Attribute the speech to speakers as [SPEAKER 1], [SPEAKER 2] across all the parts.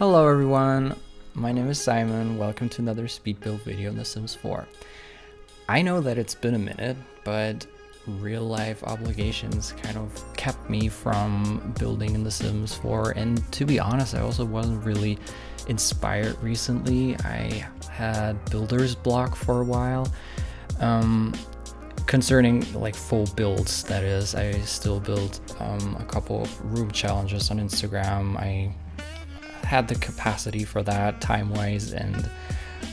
[SPEAKER 1] Hello everyone, my name is Simon. Welcome to another speed build video in The Sims 4. I know that it's been a minute, but real life obligations kind of kept me from building in The Sims 4, and to be honest, I also wasn't really inspired recently. I had builder's block for a while. Concerning like full builds, that is, I still built a couple of room challenges on Instagram. I had the capacity for that time-wise and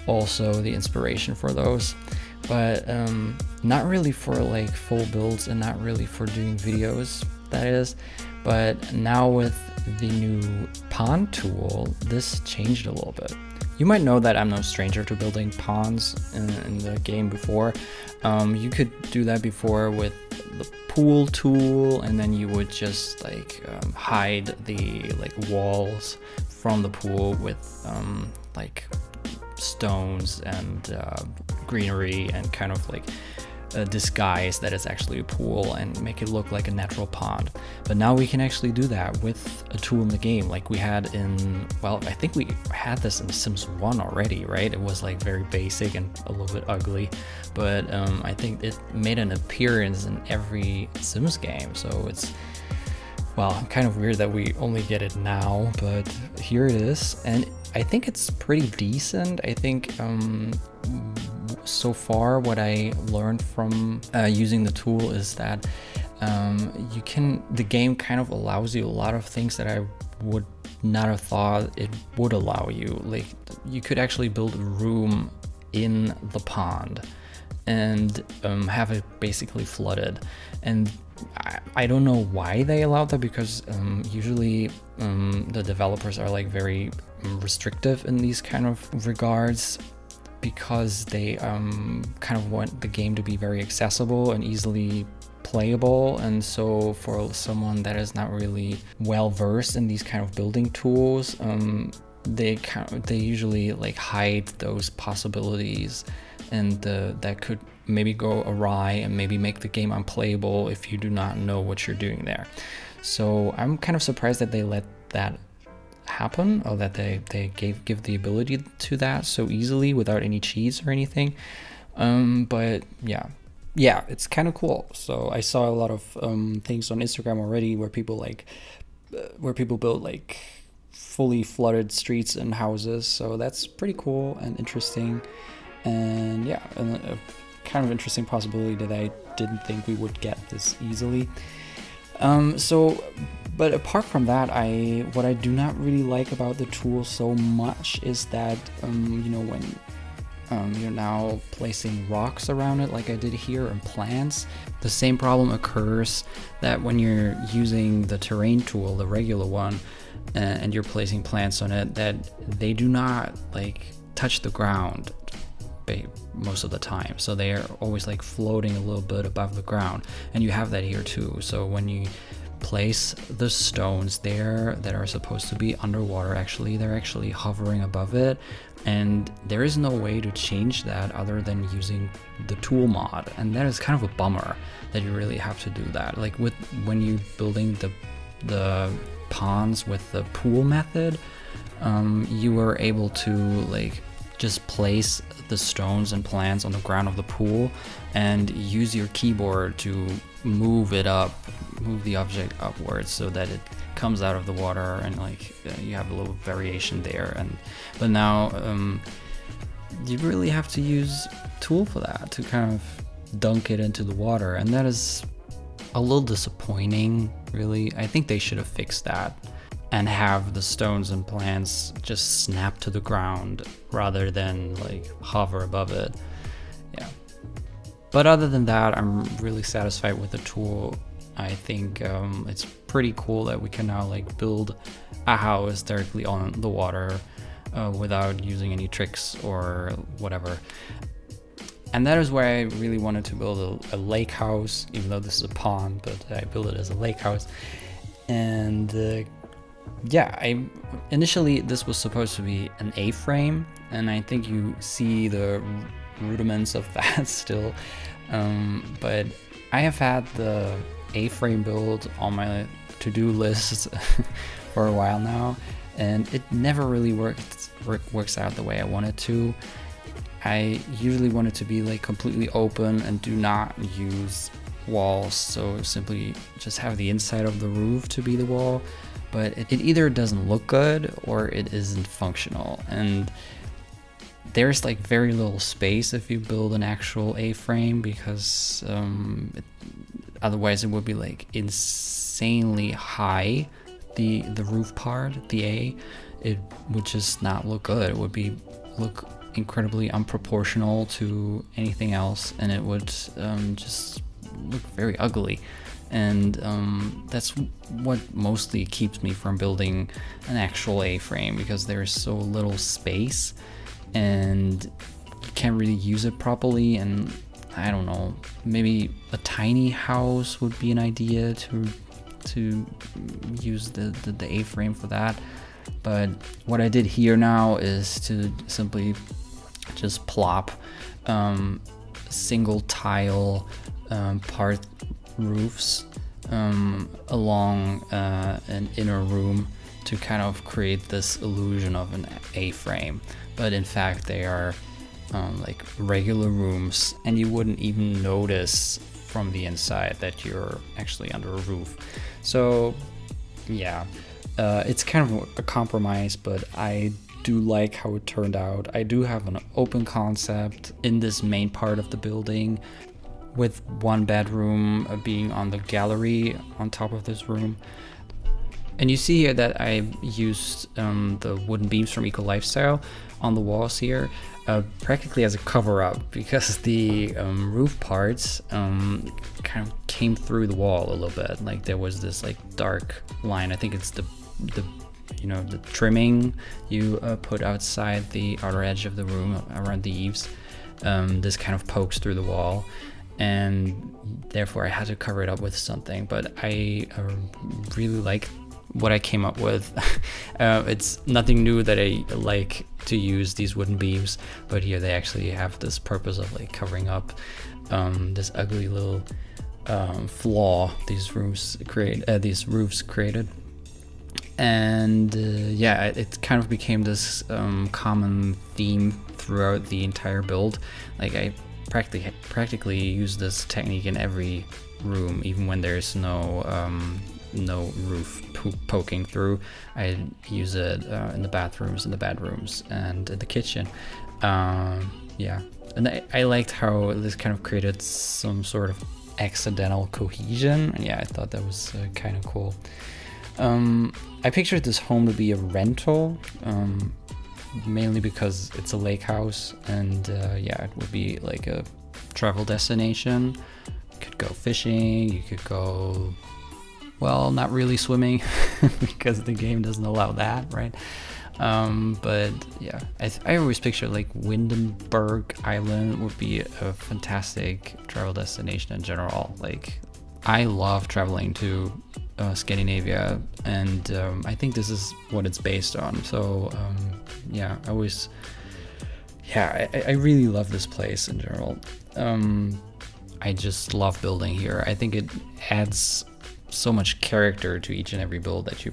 [SPEAKER 1] also the inspiration for those, but not really for like full builds and not really for doing videos, that is. But now with the new pond tool, this changed a little bit. You might know that I'm no stranger to building ponds in the game before. You could do that before with the pool tool, and then you would just like hide the like walls from the pool with like stones and greenery and kind of like disguise that it's actually a pool and make it look like a natural pond. But now we can actually do that with a tool in the game, like we had in, well, I think we had this in Sims 1 already, right? It was like very basic and a little bit ugly, but I think it made an appearance in every Sims game. So it's, well, kind of weird that we only get it now, but here it is, and I think it's pretty decent. I think so far what I learned from using the tool is that the game kind of allows you a lot of things that I would not have thought it would allow you. Like, you could actually build a room in the pond and have it basically flooded. And I don't know why they allowed that, because usually the developers are like very restrictive in these kind of regards, because they kind of want the game to be very accessible and easily playable. And so for someone that is not really well versed in these kind of building tools, they usually like hide those possibilities, and that could maybe go awry and maybe make the game unplayable if you do not know what you're doing there. So I'm kind of surprised that they let that happen, or that they give the ability to that so easily without any cheats or anything. But yeah, it's kind of cool. So I saw a lot of things on Instagram already where people build like fully flooded streets and houses. So that's pretty cool and interesting, and yeah, and a kind of interesting possibility that I didn't think we would get this easily. But apart from that, what I do not really like about the tool so much is that, you know, when you're now placing rocks around it, like I did here, and plants, the same problem occurs that when you're using the terrain tool, the regular one, and you're placing plants on it, that they do not like touch the ground most of the time. So they are always like floating a little bit above the ground, and you have that here too. So when you place the stones there that are supposed to be underwater, actually they're actually hovering above it, and there is no way to change that other than using the tool mod. And that is kind of a bummer that you really have to do that. Like when you building the ponds with the pool method, you were able to like just place the stones and plants on the ground of the pool and use your keyboard to move the object upwards so that it comes out of the water, and like you have a little variation there. But now you really have to use tool for that, to kind of dunk it into the water, and that is a little disappointing, really. I think they should have fixed that and have the stones and plants just snap to the ground rather than like hover above it. Yeah. But other than that, I'm really satisfied with the tool. I think it's pretty cool that we can now like build a house directly on the water without using any tricks or whatever. And that is why I really wanted to build a lake house, even though this is a pond, but I built it as a lake house. And yeah, initially this was supposed to be an A-frame, and I think you see the rudiments of that still. But I have had the A-frame build on my to-do list for a while now, and it never really works out the way I want it to. I usually want it to be like completely open and do not use walls, so simply just have the inside of the roof to be the wall, but it either doesn't look good or it isn't functional, and there's like very little space if you build an actual A-frame, because otherwise it would be like insanely high, the roof part, the A. It would just not look good. It would look incredibly unproportional to anything else, and it would just look very ugly. And that's what mostly keeps me from building an actual A-frame, because there's so little space and you can't really use it properly. And I don't know, maybe a tiny house would be an idea to use the A-frame for that. But what I did here now is to simply just plop single tile part roofs along an inner room to kind of create this illusion of an A-frame, but in fact they are like regular rooms, and you wouldn't even notice from the inside that you're actually under a roof. So yeah, it's kind of a compromise, but I do like how it turned out. I do have an open concept in this main part of the building, with one bedroom being on the gallery on top of this room. And you see here that I used the wooden beams from Eco Lifestyle on the walls here, practically as a cover-up, because the roof parts kind of came through the wall a little bit. Like there was this like dark line. I think it's the trimming you put outside the outer edge of the room around the eaves. This kind of pokes through the wall, and therefore I had to cover it up with something. But I really like what I came up with. It's nothing new that I like to use these wooden beams, but here they actually have this purpose of like covering up this ugly little flaw these roofs created. And yeah, it kind of became this common theme throughout the entire build. Like I practically use this technique in every room, even when there's no roof poking through. I use it in the bathrooms, in the bedrooms, and in the kitchen. Yeah, and I liked how this kind of created some sort of accidental cohesion, and yeah, I thought that was kind of cool. I pictured this home to be a rental, mainly because it's a lake house, and yeah, it would be like a travel destination. You could go fishing, you could go, well, not really swimming because the game doesn't allow that, right? But yeah, I always picture like Windenburg Island would be a fantastic travel destination in general. Like I love traveling to Scandinavia, and I think this is what it's based on. So yeah, I really love this place in general. I just love building here. I think it adds so much character to each and every build that you're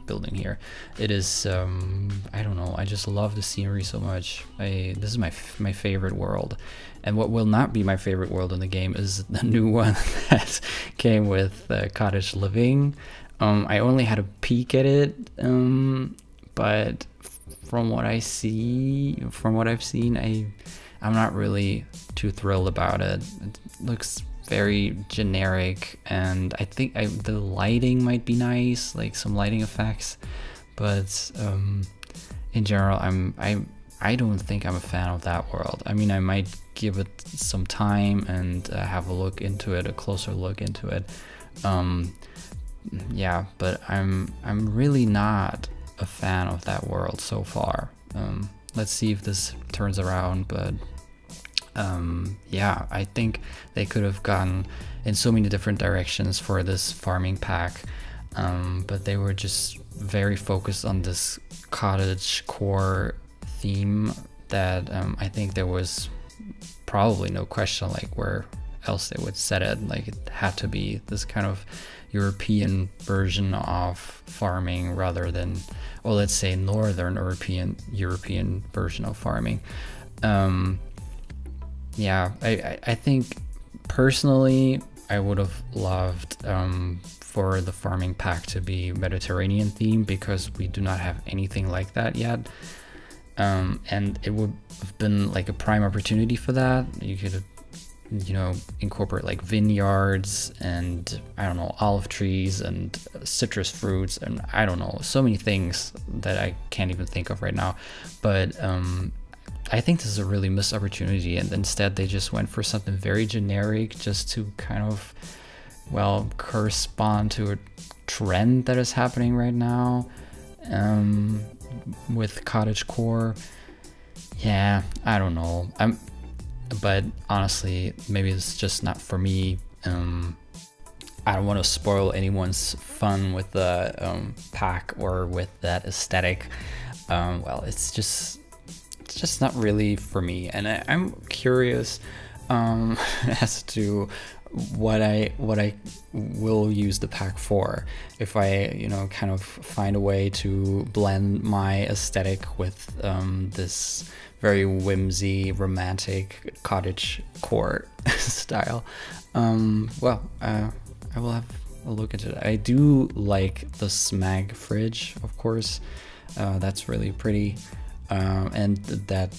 [SPEAKER 1] building here. It is I don't know, I just love the scenery so much. This is my favorite world, and what will not be my favorite world in the game is the new one that came with cottage living. I only had a peek at it, but from what I've seen, I'm not really too thrilled about it. It looks very generic, and I think the lighting might be nice, like some lighting effects, but in general I don't think I'm a fan of that world. I mean, I might give it some time and have a closer look into it. Yeah, but I'm really not a fan of that world so far. Let's see if this turns around, but yeah, I think they could have gone in so many different directions for this farming pack, but they were just very focused on this cottage core theme that I think there was probably no question like where else they would set it. Like it had to be this kind of European version of farming rather than, or let's say Northern European version of farming. Yeah, I think personally I would have loved for the farming pack to be Mediterranean themed, because we do not have anything like that yet. And it would have been like a prime opportunity for that. You could have, you know, incorporate like vineyards and I don't know, olive trees and citrus fruits and I don't know, so many things that I can't even think of right now. But I think this is a really missed opportunity, and instead they just went for something very generic just to kind of, well, correspond to a trend that is happening right now with cottagecore. Yeah, I don't know. But honestly, maybe it's just not for me. I don't want to spoil anyone's fun with the pack or with that aesthetic. Well, it's just not really for me, and I'm curious as to what I will use the pack for. If I, you know, kind of find a way to blend my aesthetic with this very whimsy, romantic cottage core style. Well, I will have a look into it. I do like the Smag fridge, of course. That's really pretty. And that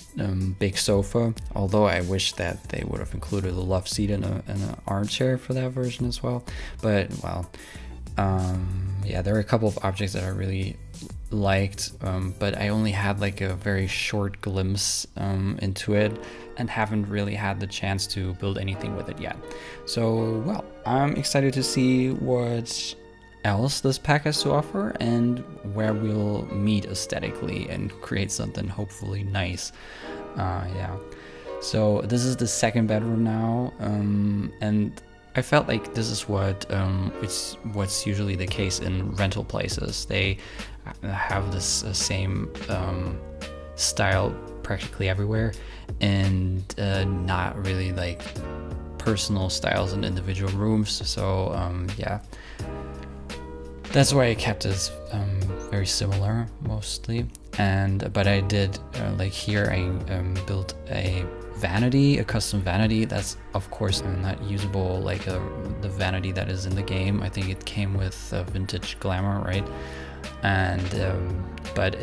[SPEAKER 1] big sofa, although I wish that they would have included a love seat and an armchair for that version as well. But well, yeah, there are a couple of objects that I really liked, but I only had like a very short glimpse into it and haven't really had the chance to build anything with it yet. So well, I'm excited to see what else this pack has to offer and where we'll meet aesthetically and create something hopefully nice. Yeah, so this is the second bedroom now, and I felt like this is what's usually the case in rental places. They have this same style practically everywhere, and not really like personal styles in individual rooms. So yeah, that's why I kept this very similar mostly. But I did like here I built a vanity, a custom vanity that's of course not usable like the vanity that is in the game. I think it came with Vintage Glamour, right? And but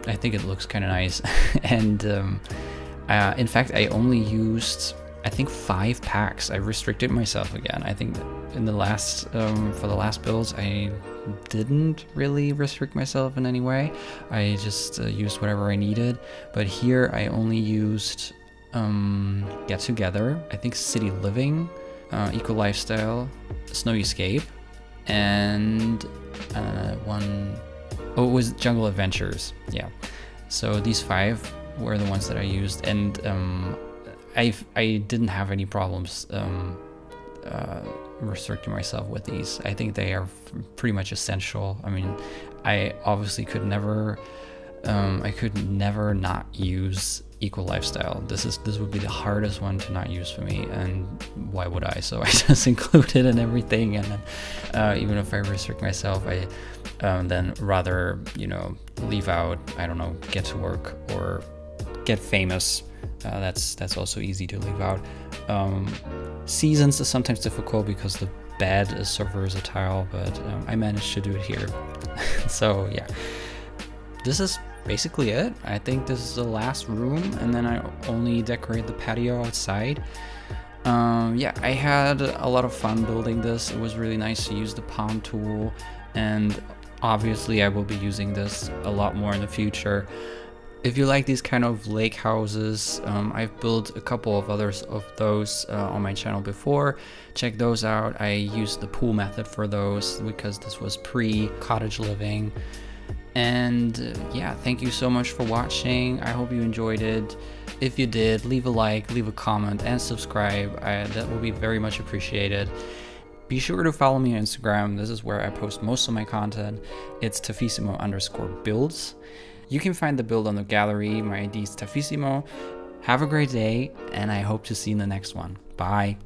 [SPEAKER 1] I think it looks kind of nice. And in fact I only used, I think, 5 packs. I restricted myself again. I think in the last for the last builds I didn't really restrict myself in any way. I just used whatever I needed. But here I only used Get Together, I think City Living, Eco Lifestyle, Snow Escape, and it was Jungle Adventures. Yeah, so these 5 were the ones that I used, and I didn't have any problems restricting myself with these. I think they are pretty much essential. I mean, I obviously could never not use Eco Lifestyle. This would be the hardest one to not use for me, and why would I? So I just include it in everything, and then even if I restrict myself, I then rather, you know, leave out, I don't know, Get to Work or Get Famous. That's also easy to leave out. Seasons is sometimes difficult because the bed is so versatile, but I managed to do it here. So yeah, this is basically it. I think this is the last room, and then I only decorate the patio outside. Yeah, I had a lot of fun building this. It was really nice to use the palm tool, and obviously I will be using this a lot more in the future. If you like these kind of lake houses, I've built a couple of others of those on my channel before. Check those out. I used the pool method for those because this was pre-cottage living. And yeah, thank you so much for watching. I hope you enjoyed it. If you did, leave a like, leave a comment, and subscribe. That will be very much appreciated. Be sure to follow me on Instagram. This is where I post most of my content. It's taffissimo_builds. You can find the build on the gallery. My ID is taffissimo. Have a great day, and I hope to see you in the next one. Bye.